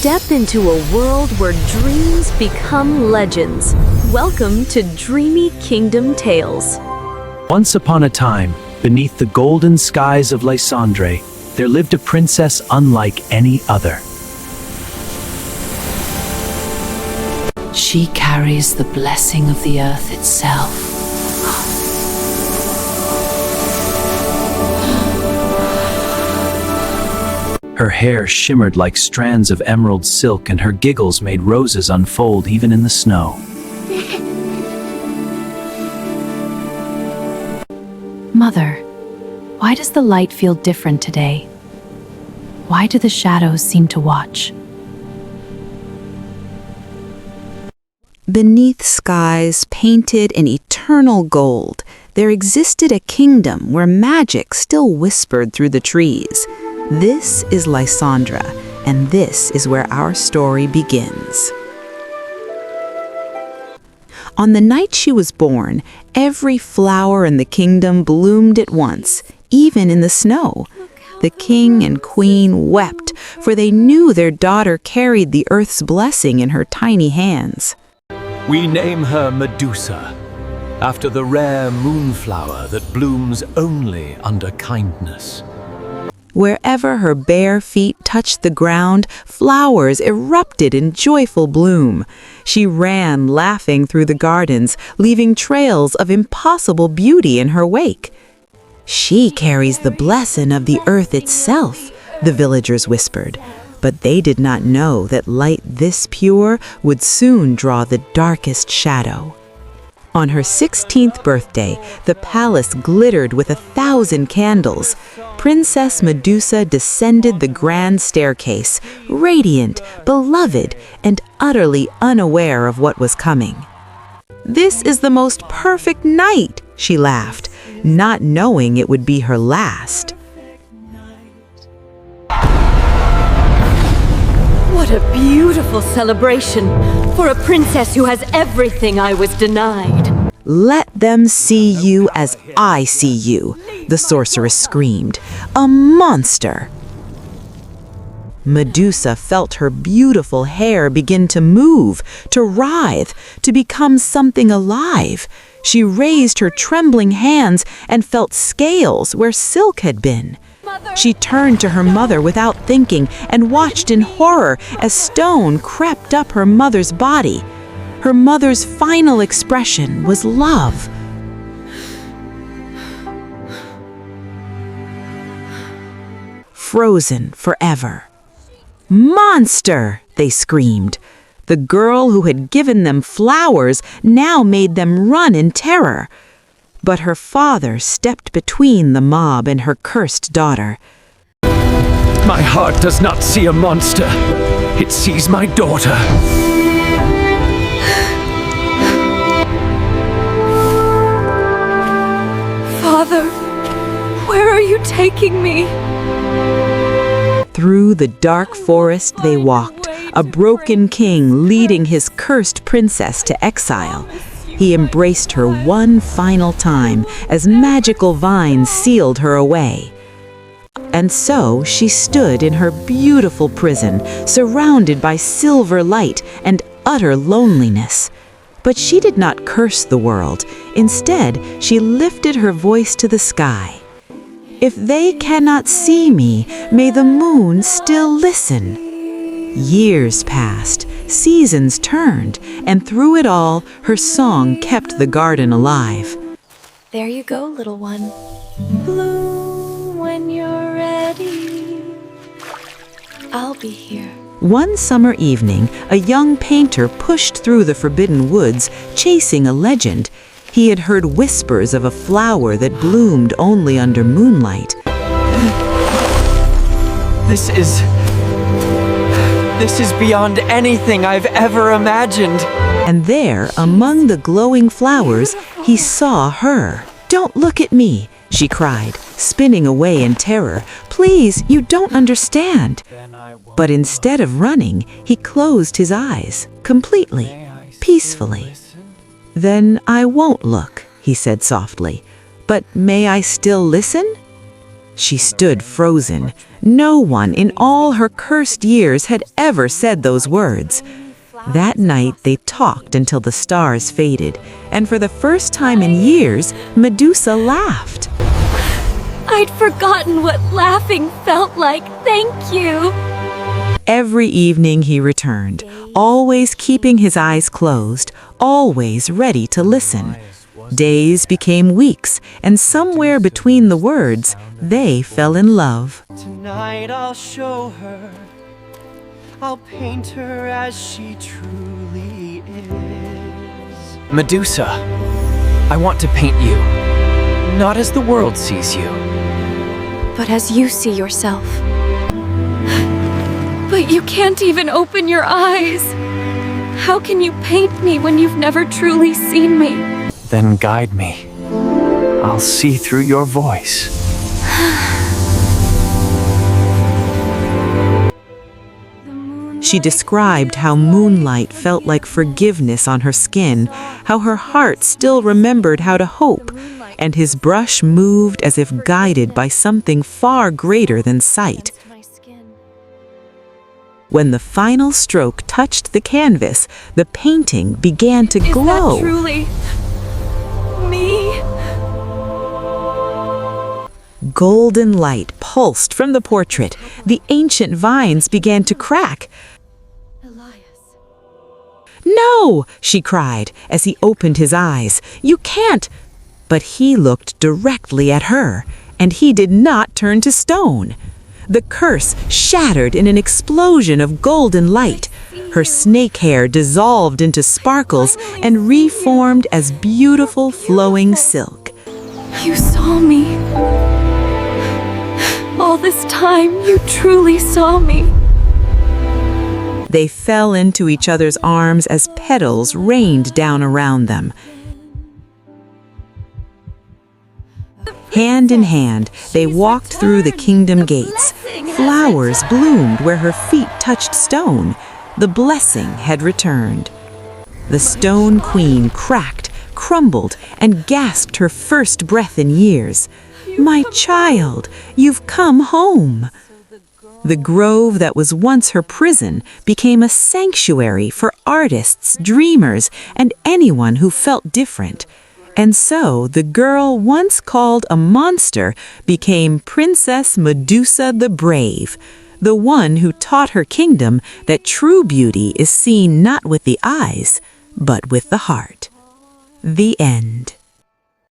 Step into a world where dreams become legends. Welcome to Dreamy Kingdom Tales. Once upon a time, beneath the golden skies of Lysandre, there lived a princess unlike any other. She carries the blessing of the earth itself. Her hair shimmered like strands of emerald silk, and her giggles made roses unfold even in the snow. Mother, why does the light feel different today? Why do the shadows seem to watch? Beneath skies painted in eternal gold, there existed a kingdom where magic still whispered through the trees. This is Lysandre, and this is where our story begins. On the night she was born, every flower in the kingdom bloomed at once, even in the snow. The king and queen wept, for they knew their daughter carried the earth's blessing in her tiny hands. We name her Medusa, after the rare moonflower that blooms only under kindness. Wherever her bare feet touched the ground, flowers erupted in joyful bloom. She ran laughing through the gardens, leaving trails of impossible beauty in her wake. She carries the blessing of the earth itself, the villagers whispered. But they did not know that light this pure would soon draw the darkest shadow. On her 16th birthday, the palace glittered with 1,000 candles. Princess Medusa descended the grand staircase, radiant, beloved, and utterly unaware of what was coming. "This is the most perfect night," she laughed, not knowing it would be her last. What a beautiful celebration for a princess who has everything I was denied. "Let them see you as I see you," the sorceress screamed. "A monster!" Medusa felt her beautiful hair begin to move, to writhe, to become something alive. She raised her trembling hands and felt scales where silk had been. She turned to her mother without thinking and watched in horror as stone crept up her mother's body. Her mother's final expression was love. Frozen forever. "Monster!" they screamed. The girl who had given them flowers now made them run in terror. But her father stepped between the mob and her cursed daughter. My heart does not see a monster. It sees my daughter. Father, where are you taking me? Through the dark forest they walked, a broken king leading his cursed princess to exile. He embraced her one final time as magical vines sealed her away. And so she stood in her beautiful prison, surrounded by silver light and utter loneliness. But she did not curse the world. Instead, she lifted her voice to the sky. "If they cannot see me, may the moon still listen." Years passed, seasons turned, and through it all, her song kept the garden alive. There you go, little one. Bloom when you're ready. I'll be here. One summer evening, a young painter pushed through the forbidden woods, chasing a legend. He had heard whispers of a flower that bloomed only under moonlight. This is beyond anything I've ever imagined. And there, among the glowing flowers, he saw her. "Don't look at me," she cried, spinning away in terror. "Please, you don't understand." But instead of running, he closed his eyes, completely, peacefully. "Then I won't look," he said softly. "But may I still listen?" She stood frozen. No one in all her cursed years had ever said those words. That night they talked until the stars faded, and for the first time in years, Medusa laughed. I'd forgotten what laughing felt like. Thank you. Every evening he returned, always keeping his eyes closed, always ready to listen. Days became weeks, and somewhere between the words, they fell in love. Tonight I'll show her. I'll paint her as she truly is. Medusa, I want to paint you, not as the world sees you. But as you see yourself. But you can't even open your eyes. How can you paint me when you've never truly seen me? Then guide me. I'll see through your voice. She described how moonlight felt like forgiveness on her skin, how her heart still remembered how to hope, and his brush moved as if guided by something far greater than sight. When the final stroke touched the canvas, the painting began to glow. Is that truly me? Golden light pulsed from the portrait. The ancient vines began to crack. "No!" she cried as he opened his eyes. "You can't!" But he looked directly at her, and he did not turn to stone. The curse shattered in an explosion of golden light. Her snake hair dissolved into sparkles and reformed as beautiful flowing silk. You saw me. All this time, you truly saw me. They fell into each other's arms as petals rained down around them. Hand in hand, they walked through the kingdom gates. Flowers bloomed where her feet touched stone. The blessing had returned. The Stone Queen cracked, crumbled, and gasped her first breath in years. "My child, you've come home." The grove that was once her prison became a sanctuary for artists, dreamers, and anyone who felt different. And so the girl once called a monster became Princess Medusa the Brave, the one who taught her kingdom that true beauty is seen not with the eyes, but with the heart. The end.